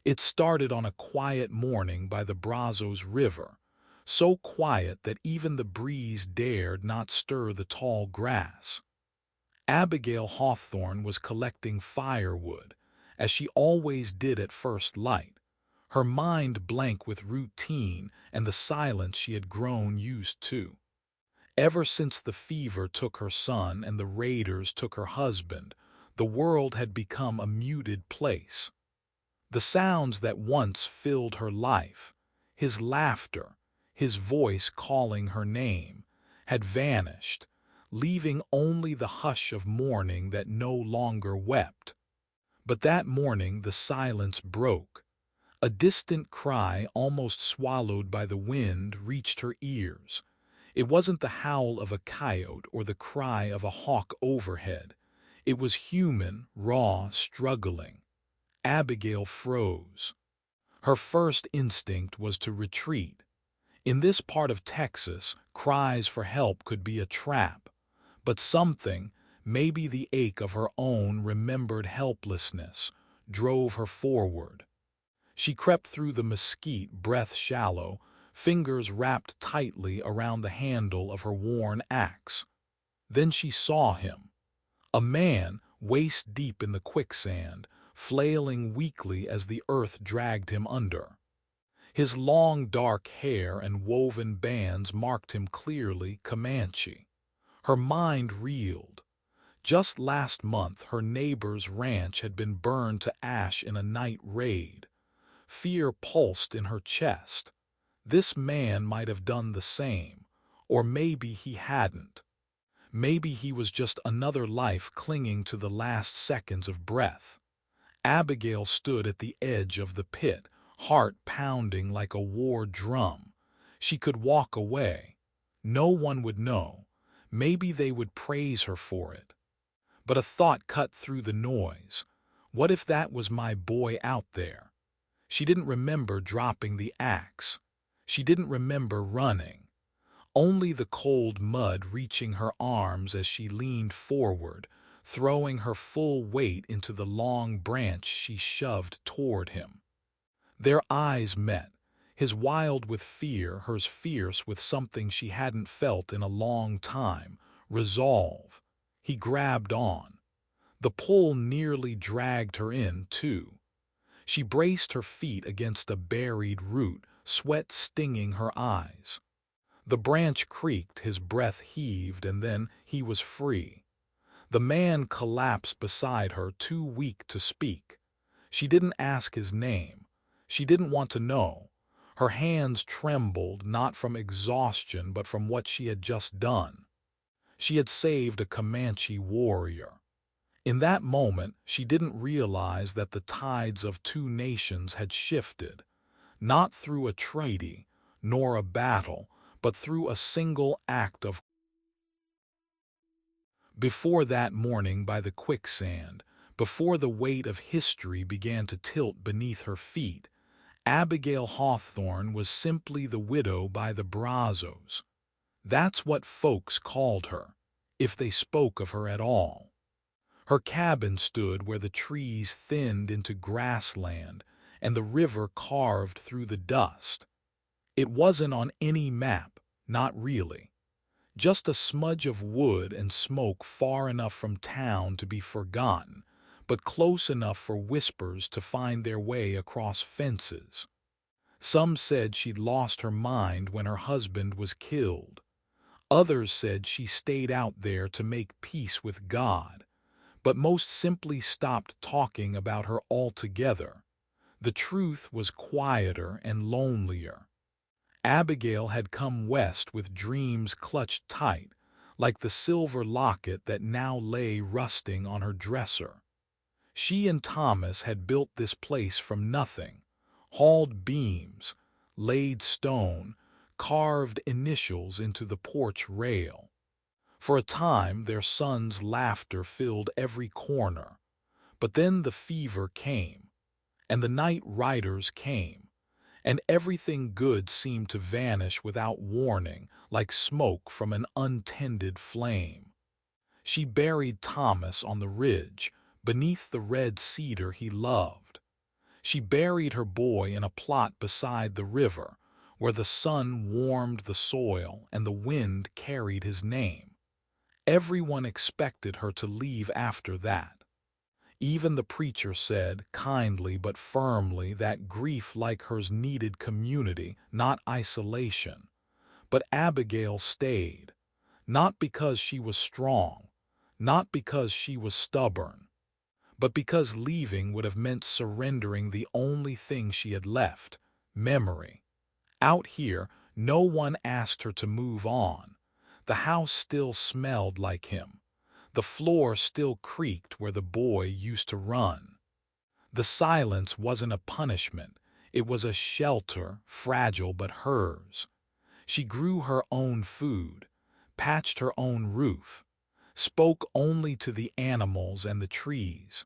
It started on a quiet morning by the Brazos River, so quiet that even the breeze dared not stir the tall grass. Abigail Hawthorne was collecting firewood, as she always did at first light, her mind blank with routine and the silence she had grown used to. Ever since the fever took her son and the raiders took her husband, the world had become a muted place. The sounds that once filled her life, his laughter, his voice calling her name, had vanished, leaving only the hush of mourning that no longer wept. But that morning the silence broke. A distant cry, almost swallowed by the wind, reached her ears. It wasn't the howl of a coyote or the cry of a hawk overhead. It was human, raw, struggling. Abigail froze. Her first instinct was to retreat. In this part of Texas, cries for help could be a trap. But something, maybe the ache of her own remembered helplessness, drove her forward. She crept through the mesquite, breath shallow, fingers wrapped tightly around the handle of her worn axe. Then she saw him. A man, waist deep in the quicksand, flailing weakly as the earth dragged him under. His long dark hair and woven bands marked him clearly Comanche. Her mind reeled. Just last month her neighbor's ranch had been burned to ash in a night raid. Fear pulsed in her chest. This man might have done the same, or maybe he hadn't. Maybe he was just another life clinging to the last seconds of breath. Abigail stood at the edge of the pit, heart pounding like a war drum. She could walk away. No one would know. Maybe they would praise her for it. But a thought cut through the noise. What if that was my boy out there? She didn't remember dropping the axe. She didn't remember running. Only the cold mud reaching her arms as she leaned forward, throwing her full weight into the long branch she shoved toward him. Their eyes met, his wild with fear, hers fierce with something she hadn't felt in a long time, resolve. He grabbed on. The pull nearly dragged her in, too. She braced her feet against a buried root, sweat stinging her eyes. The branch creaked, his breath heaved, and then he was free. The man collapsed beside her, too weak to speak. She didn't ask his name. She didn't want to know. Her hands trembled, not from exhaustion, but from what she had just done. She had saved a Comanche warrior. In that moment, she didn't realize that the tides of two nations had shifted, not through a treaty, nor a battle, but through a single act of. Before that morning by the quicksand, before the weight of history began to tilt beneath her feet, Abigail Hawthorne was simply the widow by the Brazos. That's what folks called her, if they spoke of her at all. Her cabin stood where the trees thinned into grassland and the river carved through the dust. It wasn't on any map, not really. Just a smudge of wood and smoke far enough from town to be forgotten, but close enough for whispers to find their way across fences. Some said she'd lost her mind when her husband was killed. Others said she stayed out there to make peace with God. But most simply stopped talking about her altogether. The truth was quieter and lonelier. Abigail had come west with dreams clutched tight, like the silver locket that now lay rusting on her dresser. She and Thomas had built this place from nothing, hauled beams, laid stone, carved initials into the porch rail. For a time their son's laughter filled every corner. But then the fever came, and the night riders came, and everything good seemed to vanish without warning, like smoke from an untended flame. She buried Thomas on the ridge, beneath the red cedar he loved. She buried her boy in a plot beside the river, where the sun warmed the soil and the wind carried his name. Everyone expected her to leave after that. Even the preacher said, kindly but firmly, that grief like hers needed community, not isolation. But Abigail stayed, not because she was strong, not because she was stubborn, but because leaving would have meant surrendering the only thing she had left, memory. Out here, no one asked her to move on. The house still smelled like him. The floor still creaked where the boy used to run. The silence wasn't a punishment. It was a shelter, fragile but hers. She grew her own food, patched her own roof, spoke only to the animals and the trees.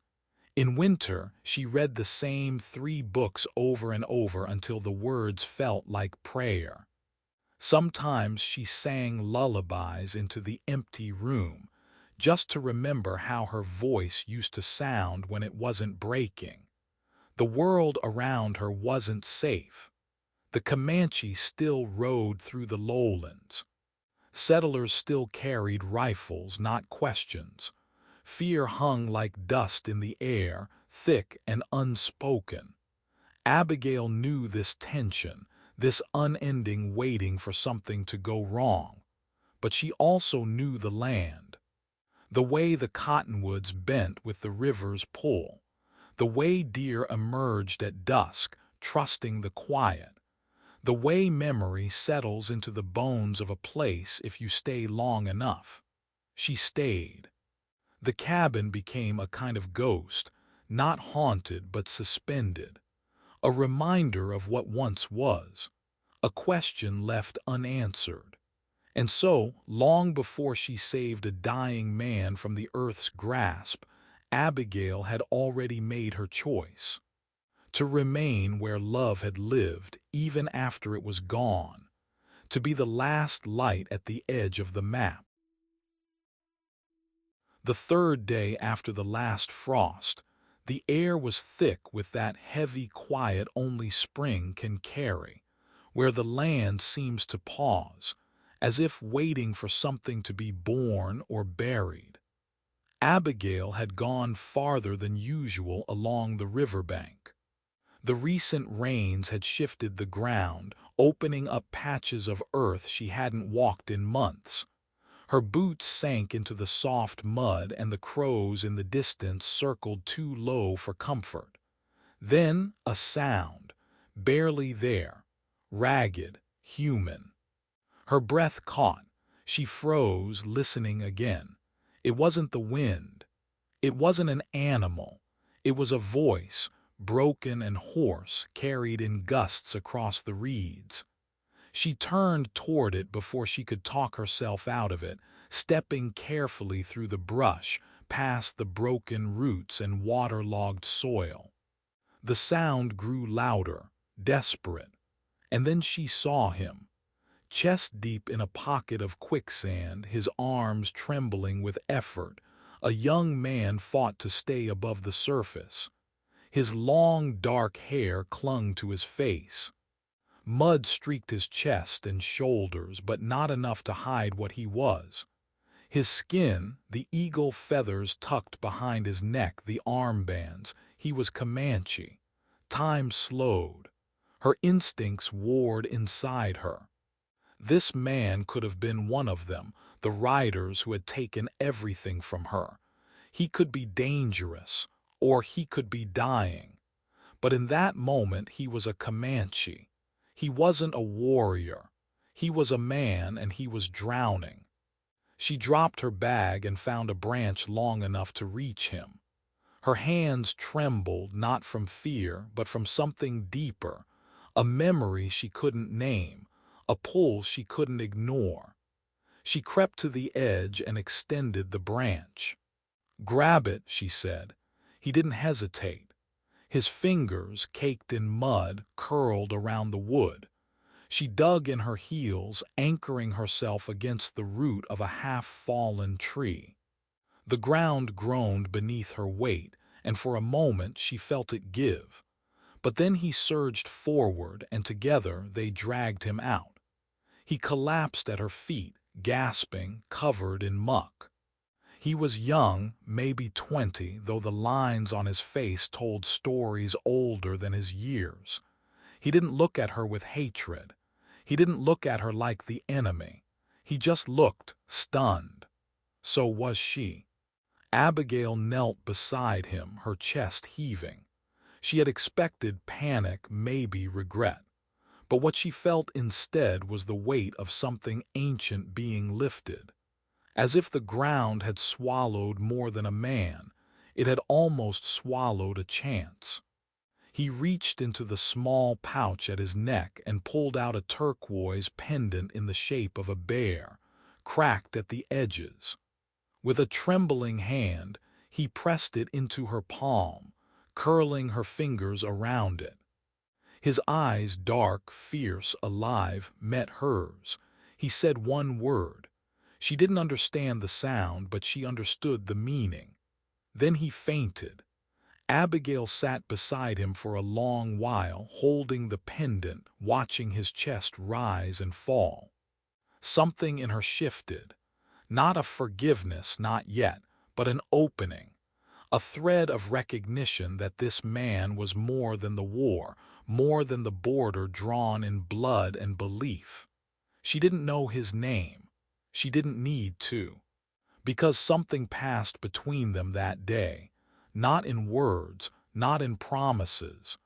In winter, she read the same 3 books over and over until the words felt like prayer. Sometimes she sang lullabies into the empty room, just to remember how her voice used to sound when it wasn't breaking. The world around her wasn't safe. The Comanche still rode through the lowlands. Settlers still carried rifles, not questions. Fear hung like dust in the air, thick and unspoken. Abigail knew this tension, this unending waiting for something to go wrong. But she also knew the land. The way the cottonwoods bent with the river's pull. The way deer emerged at dusk, trusting the quiet. The way memory settles into the bones of a place if you stay long enough. She stayed. The cabin became a kind of ghost, not haunted but suspended, a reminder of what once was, a question left unanswered. And so, long before she saved a dying man from the earth's grasp, Abigail had already made her choice. To remain where love had lived, even after it was gone. To be the last light at the edge of the map. The 3rd day after the last frost, the air was thick with that heavy quiet only spring can carry, where the land seems to pause, as if waiting for something to be born or buried. Abigail had gone farther than usual along the riverbank. The recent rains had shifted the ground, opening up patches of earth she hadn't walked in months. Her boots sank into the soft mud and the crows in the distance circled too low for comfort. Then a sound, barely there, ragged, human. Her breath caught. She froze, listening again. It wasn't the wind. It wasn't an animal. It was a voice, broken and hoarse, carried in gusts across the reeds. She turned toward it before she could talk herself out of it, stepping carefully through the brush, past the broken roots and waterlogged soil. The sound grew louder, desperate, and then she saw him, chest deep in a pocket of quicksand, his arms trembling with effort. A young man fought to stay above the surface. His long, dark hair clung to his face. Mud streaked his chest and shoulders, but not enough to hide what he was. His skin, the eagle feathers tucked behind his neck, the armbands, he was Comanche. Time slowed. Her instincts warred inside her. This man could have been one of them, the riders who had taken everything from her. He could be dangerous, or he could be dying. But in that moment he was a Comanche. He wasn't a warrior. He was a man, and he was drowning. She dropped her bag and found a branch long enough to reach him. Her hands trembled, not from fear, but from something deeper, a memory she couldn't name, a pull she couldn't ignore. She crept to the edge and extended the branch. "Grab it," she said. He didn't hesitate. His fingers, caked in mud, curled around the wood. She dug in her heels, anchoring herself against the root of a half-fallen tree. The ground groaned beneath her weight, and for a moment she felt it give. But then he surged forward, and together they dragged him out. He collapsed at her feet, gasping, covered in muck. He was young, maybe 20, though the lines on his face told stories older than his years. He didn't look at her with hatred. He didn't look at her like the enemy. He just looked, stunned. So was she. Abigail knelt beside him, her chest heaving. She had expected panic, maybe regret. But what she felt instead was the weight of something ancient being lifted. As if the ground had swallowed more than a man, it had almost swallowed a chance. He reached into the small pouch at his neck and pulled out a turquoise pendant in the shape of a bear, cracked at the edges. With a trembling hand, he pressed it into her palm, curling her fingers around it. His eyes, dark, fierce, alive, met hers. He said one word. She didn't understand the sound, but she understood the meaning. Then he fainted. Abigail sat beside him for a long while, holding the pendant, watching his chest rise and fall. Something in her shifted. Not a forgiveness, not yet, but an opening. A thread of recognition that this man was more than the war, more than the border drawn in blood and belief. She didn't know his name. She didn't need to. Because something passed between them that day, not in words, not in promises,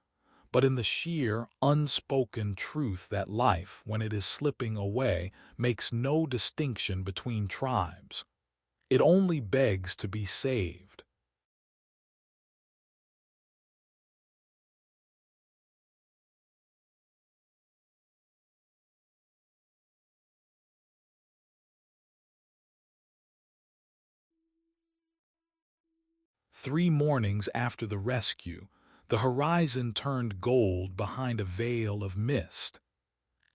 but in the sheer, unspoken truth that life, when it is slipping away, makes no distinction between tribes. It only begs to be saved. Three mornings after the rescue, the horizon turned gold behind a veil of mist.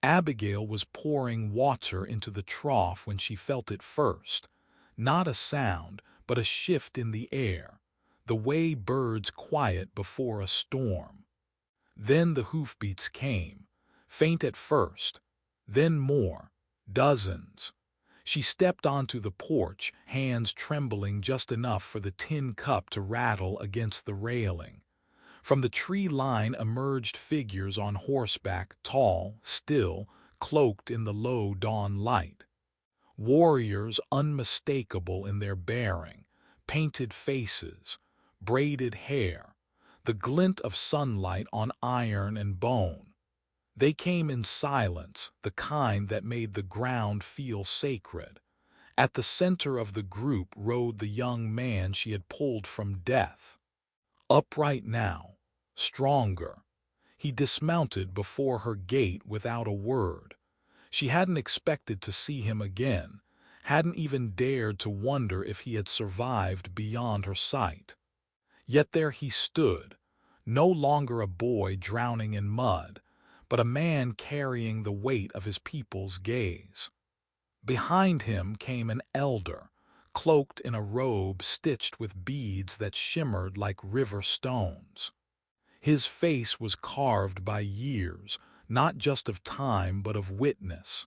Abigail was pouring water into the trough when she felt it first. Not a sound, but a shift in the air, the way birds quiet before a storm. Then the hoofbeats came, faint at first, then more, dozens. She stepped onto the porch, hands trembling just enough for the tin cup to rattle against the railing. From the tree line emerged figures on horseback, tall, still, cloaked in the low dawn light. Warriors unmistakable in their bearing, painted faces, braided hair, the glint of sunlight on iron and bone. They came in silence, the kind that made the ground feel sacred. At the center of the group rode the young man she had pulled from death. Upright now, stronger. He dismounted before her gate without a word. She hadn't expected to see him again, hadn't even dared to wonder if he had survived beyond her sight. Yet there he stood, no longer a boy drowning in mud, but a man carrying the weight of his people's gaze. Behind him came an elder, cloaked in a robe stitched with beads that shimmered like river stones. His face was carved by years, not just of time but of witness.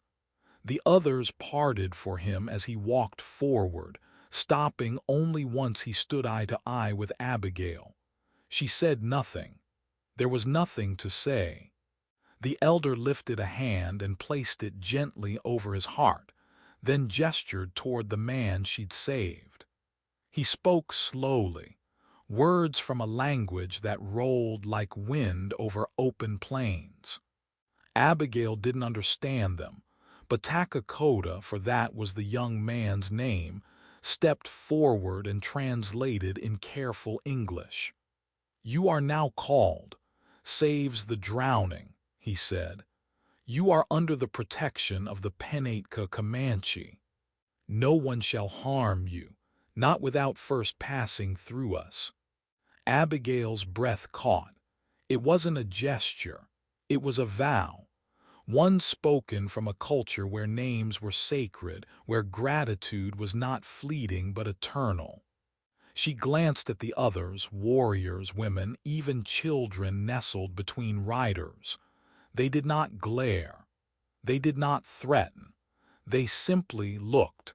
The others parted for him as he walked forward, stopping only once he stood eye to eye with Abigail. She said nothing. There was nothing to say. The elder lifted a hand and placed it gently over his heart, then gestured toward the man she'd saved. He spoke slowly, words from a language that rolled like wind over open plains. Abigail didn't understand them, but Takakota, for that was the young man's name, stepped forward and translated in careful English. "You are now called, saves the drowning," he said. "You are under the protection of the Penatka Comanche. No one shall harm you, not without first passing through us." Abigail's breath caught. It wasn't a gesture. It was a vow. One spoken from a culture where names were sacred, where gratitude was not fleeting but eternal. She glanced at the others, warriors, women, even children nestled between riders. They did not glare. They did not threaten. They simply looked,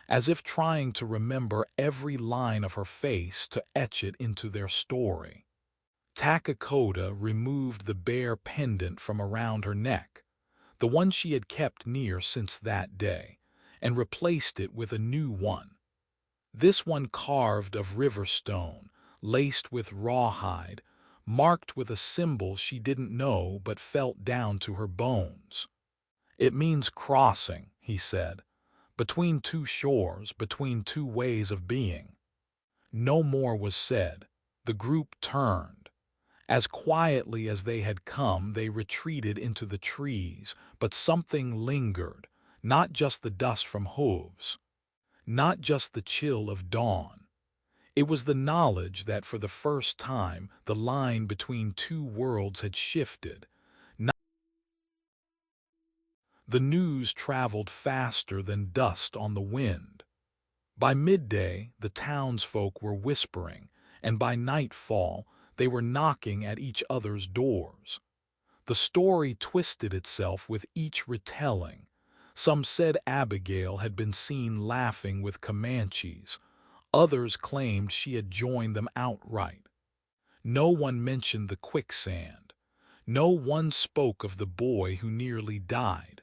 as if trying to remember every line of her face to etch it into their story. Takakoda removed the bare pendant from around her neck, the one she had kept near since that day, and replaced it with a new one. This one carved of river stone, laced with rawhide, marked with a symbol she didn't know but felt down to her bones. "It means crossing," he said, "between two shores, between two ways of being." No more was said. The group turned. As quietly as they had come, they retreated into the trees, but something lingered, not just the dust from hooves, not just the chill of dawn. It was the knowledge that for the first time the line between two worlds had shifted. The news traveled faster than dust on the wind. By midday, the townsfolk were whispering, and by nightfall, they were knocking at each other's doors. The story twisted itself with each retelling. Some said Abigail had been seen laughing with Comanches. Others claimed she had joined them outright. No one mentioned the quicksand. No one spoke of the boy who nearly died.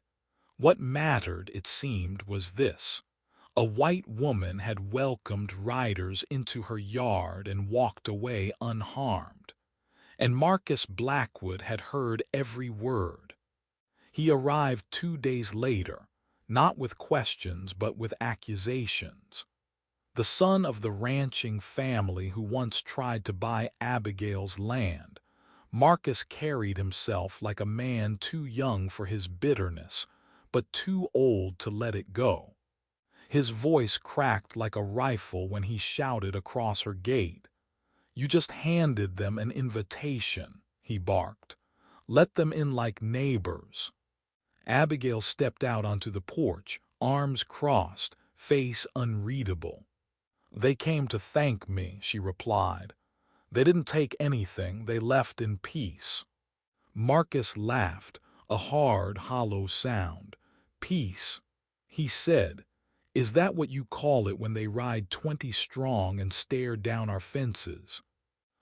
What mattered, it seemed, was this. A white woman had welcomed riders into her yard and walked away unharmed. And Marcus Blackwood had heard every word. He arrived 2 days later, not with questions but with accusations. The son of the ranching family who once tried to buy Abigail's land, Marcus carried himself like a man too young for his bitterness, but too old to let it go. His voice cracked like a rifle when he shouted across her gate. "You just handed them an invitation," he barked. "Let them in like neighbors." Abigail stepped out onto the porch, arms crossed, face unreadable. "They came to thank me," she replied. "They didn't take anything, they left in peace." Marcus laughed, a hard, hollow sound. "Peace," he said. "Is that what you call it when they ride 20 strong and stare down our fences?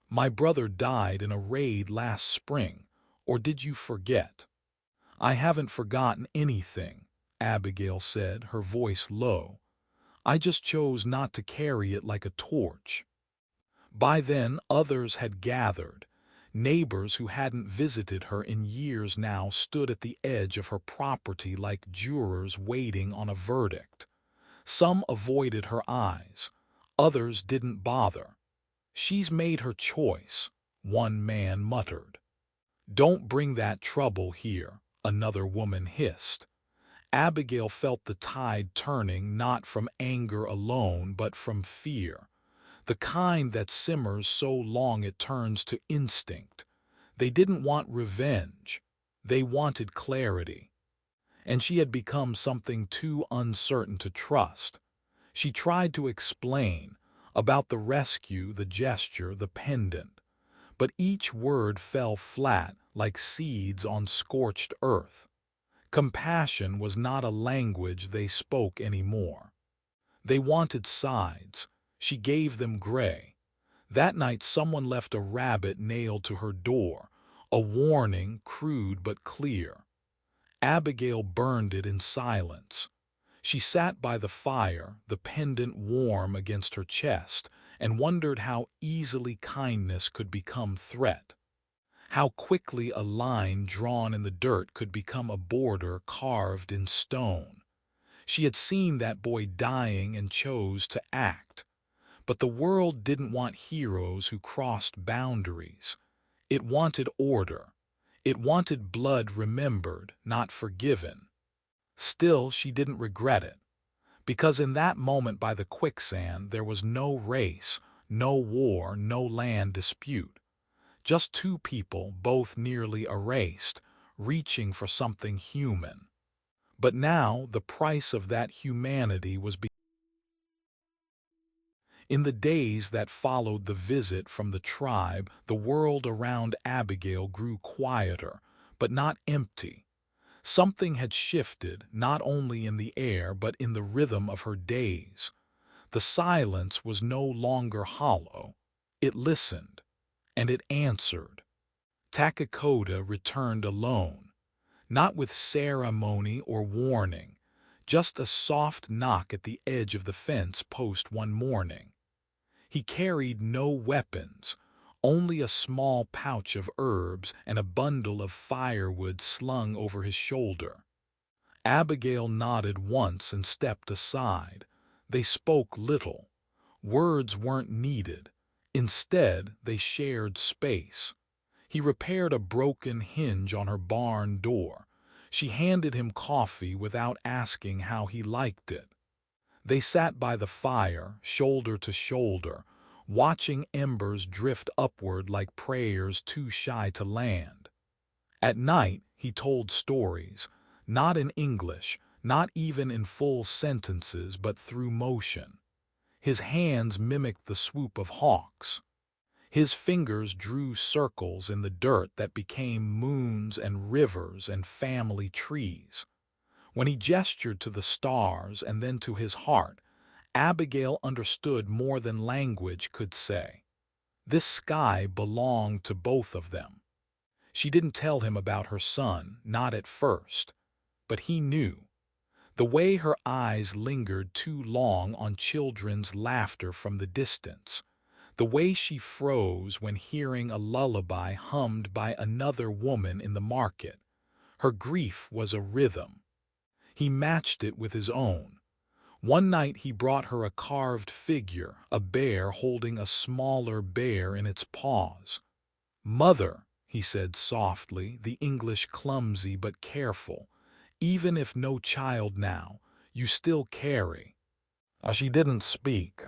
My brother died in a raid last spring, or did you forget?" "I haven't forgotten anything," Abigail said, her voice low. "I just chose not to carry it like a torch." By then, others had gathered. Neighbors who hadn't visited her in years now stood at the edge of her property like jurors waiting on a verdict. Some avoided her eyes. Others didn't bother. "She's made her choice," one man muttered. "Don't bring that trouble here," another woman hissed. Abigail felt the tide turning not from anger alone but from fear, the kind that simmers so long it turns to instinct. They didn't want revenge. They wanted clarity. And she had become something too uncertain to trust. She tried to explain about the rescue, the gesture, the pendant, but each word fell flat like seeds on scorched earth. Compassion was not a language they spoke anymore. They wanted sides. She gave them gray. That night someone left a rabbit nailed to her door, a warning, crude but clear. Abigail burned it in silence. She sat by the fire, the pendant warm against her chest, and wondered how easily kindness could become threat. How quickly a line drawn in the dirt could become a border carved in stone. She had seen that boy dying and chose to act. But the world didn't want heroes who crossed boundaries. It wanted order. It wanted blood remembered, not forgiven. Still, she didn't regret it. Because in that moment by the quicksand there was no race, no war, no land dispute. Just two people, both nearly erased, reaching for something human. But now the price of that humanity was In the days that followed the visit from the tribe, the world around Abigail grew quieter, but not empty. Something had shifted, not only in the air but in the rhythm of her days. The silence was no longer hollow. It listened, and it answered. Takakoda returned alone, not with ceremony or warning, just a soft knock at the edge of the fence post one morning. He carried no weapons, only a small pouch of herbs and a bundle of firewood slung over his shoulder. Abigail nodded once and stepped aside. They spoke little. Words weren't needed. Instead, they shared space. He repaired a broken hinge on her barn door. She handed him coffee without asking how he liked it. They sat by the fire, shoulder to shoulder, watching embers drift upward like prayers too shy to land. At night, he told stories, not in English, not even in full sentences, but through motion. His hands mimicked the swoop of hawks. His fingers drew circles in the dirt that became moons and rivers and family trees. When he gestured to the stars and then to his heart, Abigail understood more than language could say. This sky belonged to both of them. She didn't tell him about her son, not at first, but he knew. The way her eyes lingered too long on children's laughter from the distance, the way she froze when hearing a lullaby hummed by another woman in the market. Her grief was a rhythm. He matched it with his own. One night he brought her a carved figure, a bear holding a smaller bear in its paws. "Mother," he said softly, the English clumsy but careful, "even if no child now, you still carry." She didn't speak.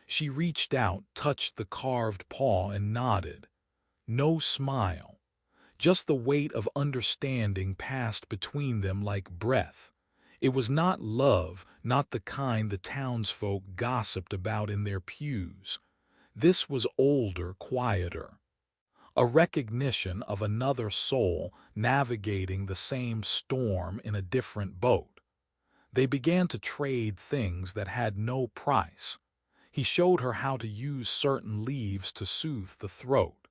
She reached out, touched the carved paw, and nodded. No smile. Just the weight of understanding passed between them like breath. It was not love, not the kind the townsfolk gossiped about in their pews. This was older, quieter. A recognition of another soul navigating the same storm in a different boat. They began to trade things that had no price. He showed her how to use certain leaves to soothe the throat.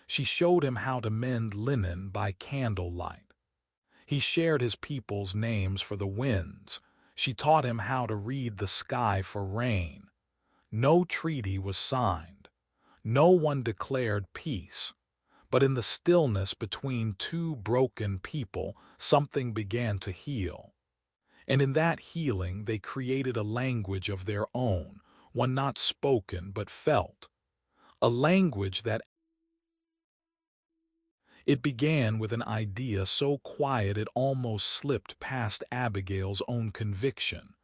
She showed him how to mend linen by candlelight. He shared his people's names for the winds. She taught him how to read the sky for rain. No treaty was signed. No one declared peace. But in the stillness between two broken people, something began to heal. And in that healing, they created a language of their own, one not spoken but felt. A language that it began with an idea so quiet it almost slipped past Abigail's own conviction.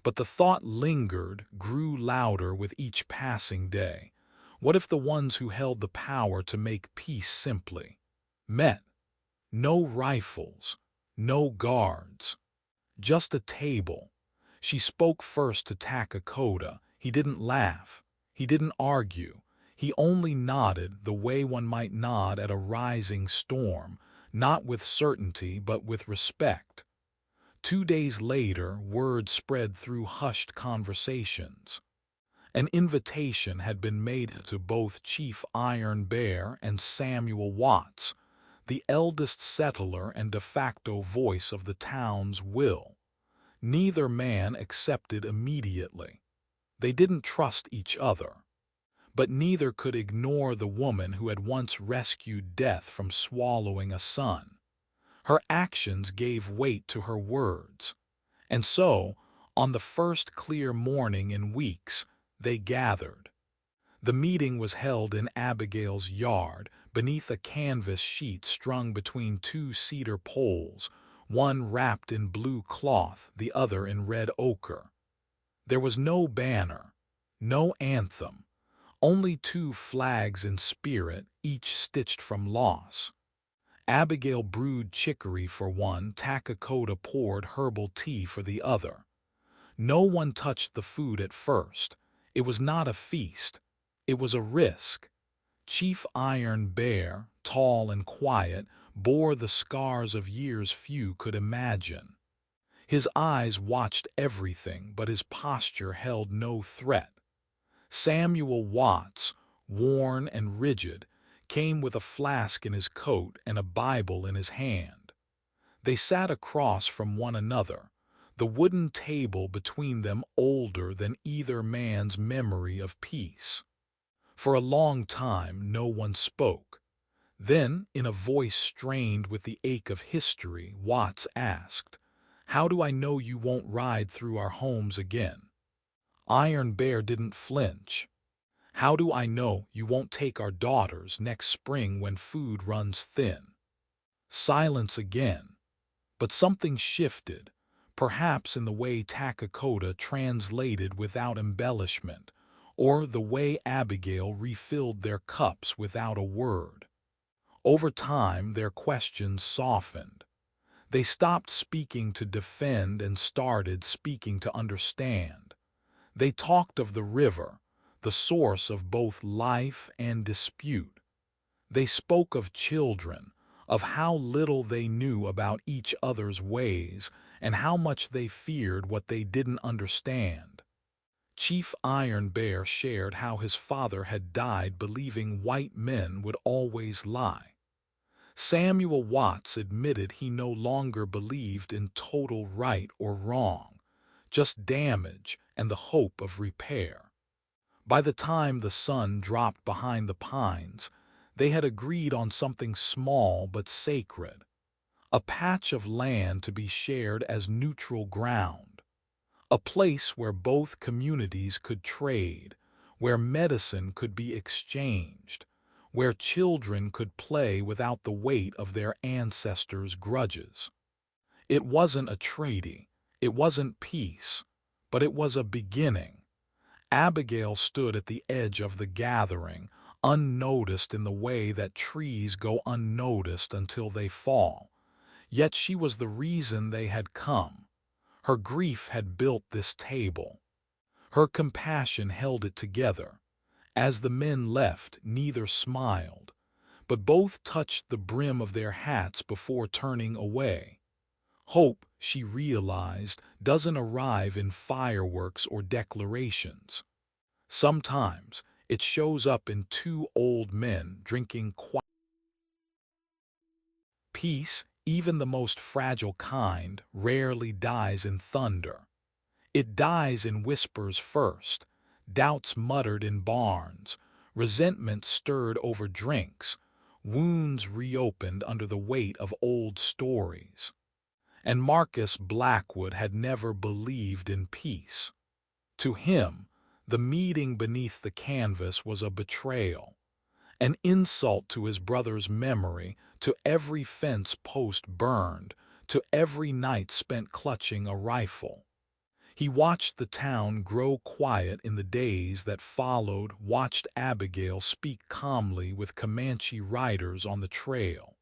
But the thought lingered, grew louder with each passing day. What if the ones who held the power to make peace simply met? No rifles, no guards, just a table. She spoke first to Takakoda. He didn't laugh. He didn't argue. He only nodded the way one might nod at a rising storm, not with certainty but with respect. 2 days later, word spread through hushed conversations. An invitation had been made to both Chief Iron Bear and Samuel Watts, the eldest settler and de facto voice of the town's will. Neither man accepted immediately. They didn't trust each other. But neither could ignore the woman who had once rescued death from swallowing a son. Her actions gave weight to her words. And so, on the first clear morning in weeks, they gathered. The meeting was held in Abigail's yard, beneath a canvas sheet strung between two cedar poles, one wrapped in blue cloth, the other in red ochre. There was no banner, no anthem, only two flags in spirit, each stitched from loss. Abigail brewed chicory for one, Takakoda poured herbal tea for the other. No one touched the food at first. It was not a feast. It was a risk. Chief Iron Bear, tall and quiet, bore the scars of years few could imagine. His eyes watched everything, but his posture held no threat. Samuel Watts, worn and rigid, came with a flask in his coat and a Bible in his hand. They sat across from one another, the wooden table between them older than either man's memory of peace. For a long time no one spoke. Then, in a voice strained with the ache of history, Watts asked, "How do I know you won't ride through our homes again?" Iron Bear didn't flinch. "How do I know you won't take our daughters next spring when food runs thin?" Silence again. But something shifted, perhaps in the way Takakota translated without embellishment, or the way Abigail refilled their cups without a word. Over time, their questions softened. They stopped speaking to defend and started speaking to understand. They talked of the river, the source of both life and dispute. They spoke of children, of how little they knew about each other's ways and how much they feared what they didn't understand. Chief Iron Bear shared how his father had died believing white men would always lie. Samuel Watts admitted he no longer believed in total right or wrong, just damage and the hope of repair. By the time the sun dropped behind the pines, they had agreed on something small but sacred, a patch of land to be shared as neutral ground, a place where both communities could trade, where medicine could be exchanged, where children could play without the weight of their ancestors' grudges. It wasn't a treaty, it wasn't peace, but it was a beginning. Abigail stood at the edge of the gathering, unnoticed in the way that trees go unnoticed until they fall. Yet she was the reason they had come. Her grief had built this table. Her compassion held it together. As the men left, neither smiled, but both touched the brim of their hats before turning away. Hope, she realized, doesn't arrive in fireworks or declarations. Sometimes it shows up in two old men drinking quiet. Peace, even the most fragile kind, rarely dies in thunder. It dies in whispers first, doubts muttered in barns, resentment stirred over drinks, wounds reopened under the weight of old stories. And Marcus Blackwood had never believed in peace. To him, the meeting beneath the canvas was a betrayal, an insult to his brother's memory, to every fence post burned, to every night spent clutching a rifle. He watched the town grow quiet in the days that followed, watched Abigail speak calmly with Comanche riders on the trail.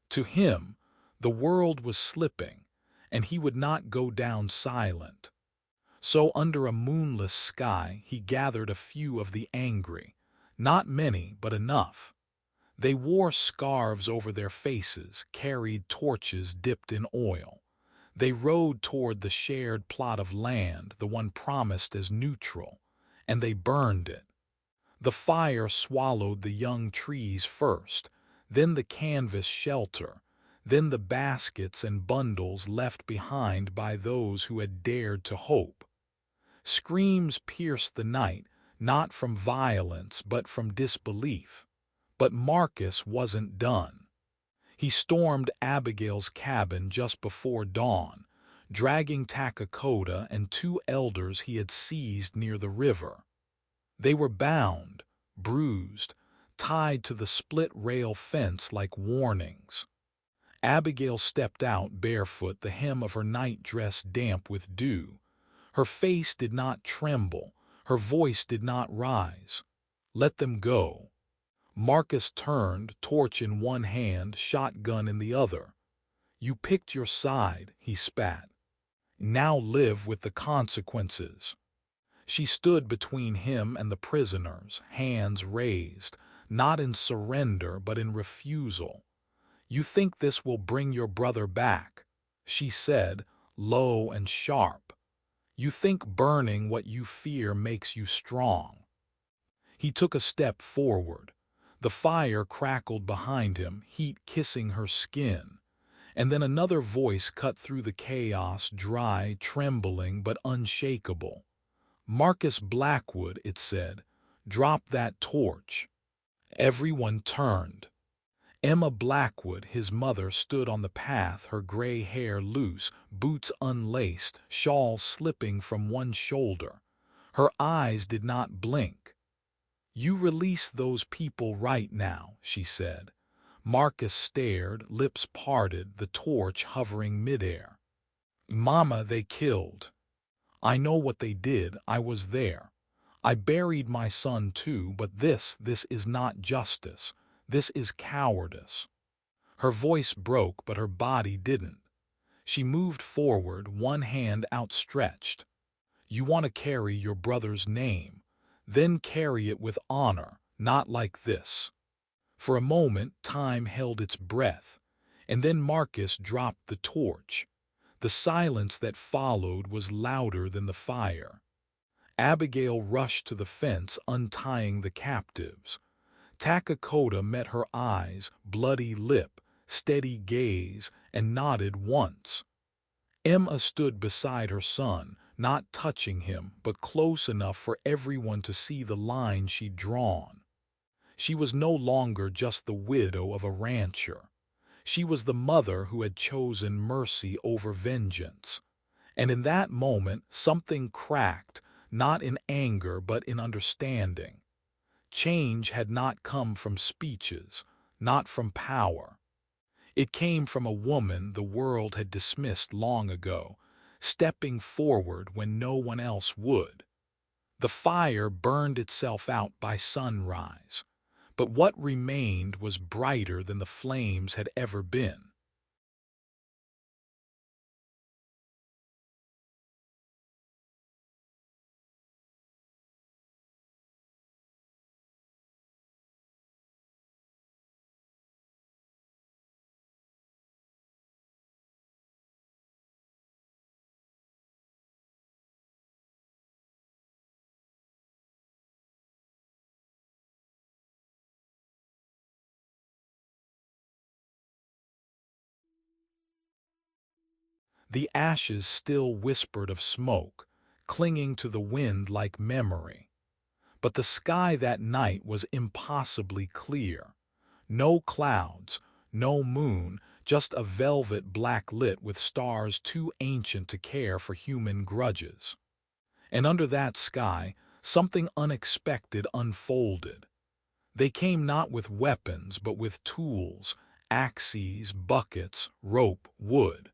To him, the world was slipping, and he would not go down silent. So under a moonless sky he gathered a few of the angry, not many but enough. They wore scarves over their faces, carried torches dipped in oil. They rode toward the shared plot of land, the one promised as neutral, and they burned it. The fire swallowed the young trees first, then the canvas shelter, then the baskets and bundles left behind by those who had dared to hope. Screams pierced the night, not from violence but from disbelief. But Marcus wasn't done. He stormed Abigail's cabin just before dawn, dragging Takakota and two elders he had seized near the river. They were bound, bruised, tied to the split-rail fence like warnings. Abigail stepped out barefoot, the hem of her night-dress damp with dew. Her face did not tremble, her voice did not rise. "Let them go." Marcus turned, torch in one hand, shotgun in the other. "You picked your side," he spat. "Now live with the consequences." She stood between him and the prisoners, hands raised, not in surrender but in refusal. "You think this will bring your brother back," she said, low and sharp. "You think burning what you fear makes you strong." He took a step forward. The fire crackled behind him, heat kissing her skin. And then another voice cut through the chaos, dry, trembling, but unshakable. "Marcus Blackwood," it said, "drop that torch." Everyone turned. Emma Blackwood, his mother, stood on the path, her gray hair loose, boots unlaced, shawl slipping from one shoulder. Her eyes did not blink. "You release those people right now," she said. Marcus stared, lips parted, the torch hovering midair. "Mama, they killed. I know what they did, I was there. I buried my son too, but this is not justice. This is cowardice." Her voice broke, but her body didn't. She moved forward, one hand outstretched. "You want to carry your brother's name. Then carry it with honor, not like this." For a moment, time held its breath, and then Marcus dropped the torch. The silence that followed was louder than the fire. Abigail rushed to the fence, untying the captives. Takakota met her eyes, bloody lip, steady gaze, and nodded once. Emma stood beside her son, not touching him, but close enough for everyone to see the line she'd drawn. She was no longer just the widow of a rancher. She was the mother who had chosen mercy over vengeance. And in that moment, something cracked, not in anger but in understanding. Change had not come from speeches, not from power. It came from a woman the world had dismissed long ago, stepping forward when no one else would. The fire burned itself out by sunrise, but what remained was brighter than the flames had ever been. The ashes still whispered of smoke, clinging to the wind like memory. But the sky that night was impossibly clear. No clouds, no moon, just a velvet black lit with stars too ancient to care for human grudges. And under that sky, something unexpected unfolded. They came not with weapons, but with tools, axes, buckets, rope, wood.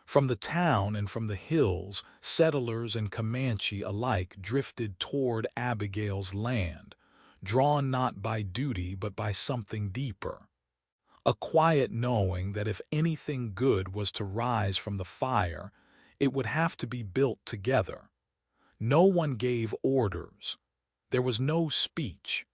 From the town and from the hills, settlers and Comanche alike drifted toward Abigail's land, drawn not by duty but by something deeper. A quiet knowing that if anything good was to rise from the fire, it would have to be built together. No one gave orders. There was no speech,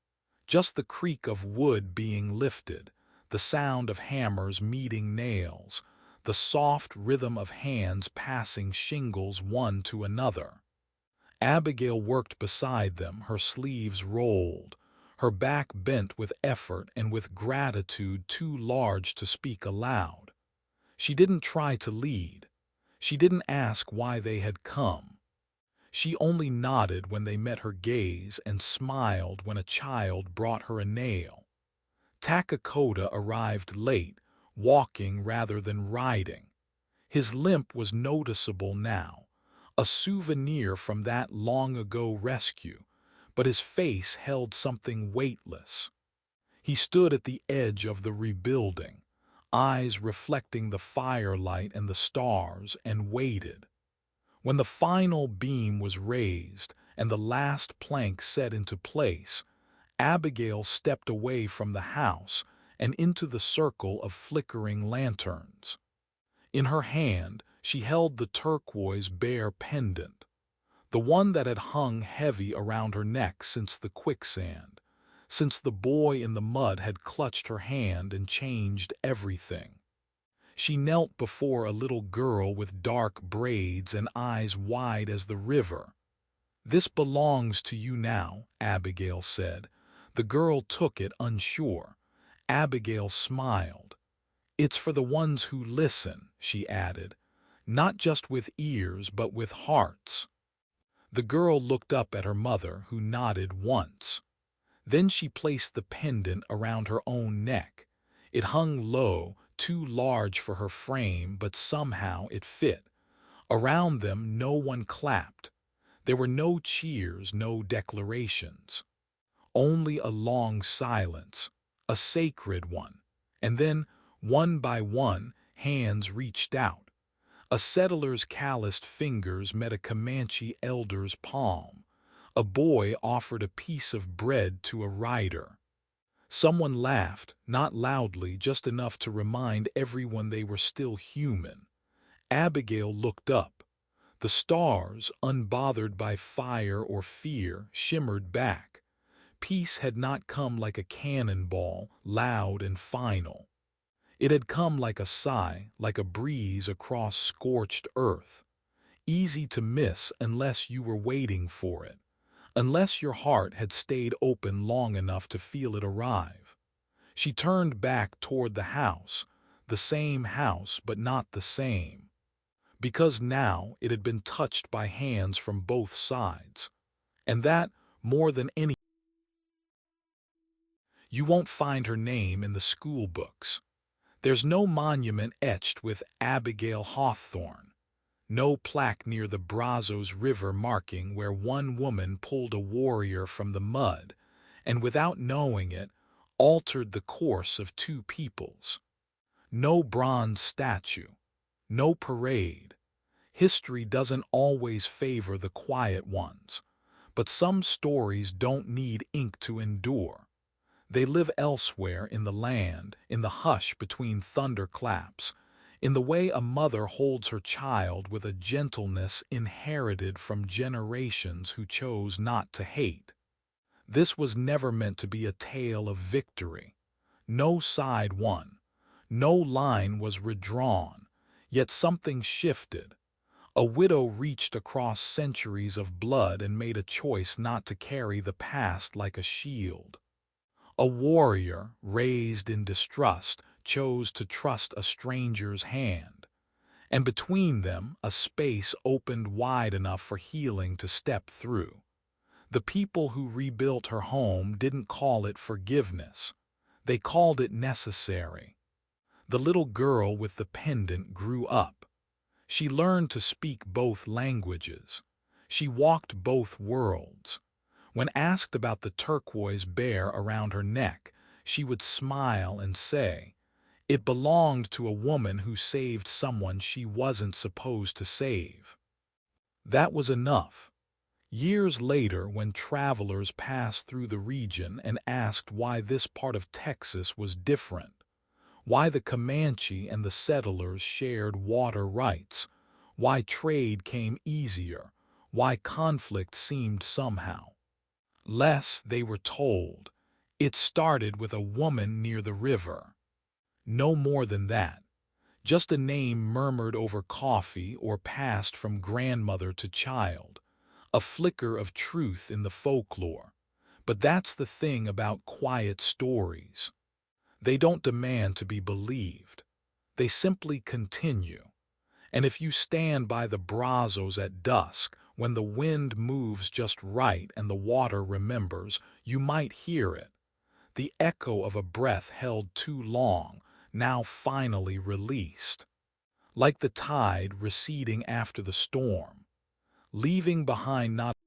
just the creak of wood being lifted, the sound of hammers meeting nails, the soft rhythm of hands passing shingles one to another. Abigail worked beside them, her sleeves rolled, her back bent with effort and with gratitude too large to speak aloud. She didn't try to lead. She didn't ask why they had come. She only nodded when they met her gaze and smiled when a child brought her a nail. Takakota arrived late, walking rather than riding. His limp was noticeable now, a souvenir from that long-ago rescue, but his face held something weightless. He stood at the edge of the rebuilding, eyes reflecting the firelight and the stars, and waited. When the final beam was raised and the last plank set into place, Abigail stepped away from the house and into the circle of flickering lanterns. In her hand, she held the turquoise bear pendant. the one that had hung heavy around her neck since the quicksand, since the boy in the mud had clutched her hand and changed everything. She knelt before a little girl with dark braids and eyes wide as the river. "This belongs to you now," Abigail said. The girl took it unsure. Abigail smiled. "It's for the ones who listen," she added, "not just with ears but with hearts." The girl looked up at her mother, who nodded once. Then she placed the pendant around her own neck. It hung low, too large for her frame, but somehow it fit. Around them no one clapped. There were no cheers, no declarations. Only a long silence, a sacred one. And then, one by one, hands reached out. A settler's calloused fingers met a Comanche elder's palm. A boy offered a piece of bread to a rider. Someone laughed, not loudly, just enough to remind everyone they were still human. Abigail looked up. The stars, unbothered by fire or fear, shimmered back. Peace had not come like a cannonball, loud and final. It had come like a sigh, like a breeze across scorched earth. Easy to miss unless you were waiting for it, unless your heart had stayed open long enough to feel it arrive. She turned back toward the same house but not the same, because now it had been touched by hands from both sides. And that, more than any, you won't find her name in the school books. There's no monument etched with Abigail Hawthorne, no plaque near the Brazos River marking where one woman pulled a warrior from the mud and, without knowing it, altered the course of two peoples. No bronze statue, no parade. History doesn't always favor the quiet ones, but some stories don't need ink to endure. They live elsewhere in the land, in the hush between thunderclaps, in the way a mother holds her child with a gentleness inherited from generations who chose not to hate. This was never meant to be a tale of victory. No side won. No line was redrawn. Yet something shifted. A widow reached across centuries of blood and made a choice not to carry the past like a shield. A warrior, raised in distrust, chose to trust a stranger's hand. And between them, a space opened wide enough for healing to step through. The people who rebuilt her home didn't call it forgiveness. They called it necessary. The little girl with the pendant grew up. She learned to speak both languages. She walked both worlds. When asked about the turquoise bear around her neck, she would smile and say, "It belonged to a woman who saved someone she wasn't supposed to save." That was enough. Years later, when travelers passed through the region and asked why this part of Texas was different, why the Comanche and the settlers shared water rights, why trade came easier, why conflict seemed somehow less, they were told, it started with a woman near the river. No more than that. Just a name murmured over coffee or passed from grandmother to child. A flicker of truth in the folklore. But that's the thing about quiet stories. They don't demand to be believed. They simply continue. And if you stand by the Brazos at dusk, when the wind moves just right and the water remembers, you might hear it. The echo of a breath held too long, now finally released. Like the tide receding after the storm, leaving behind not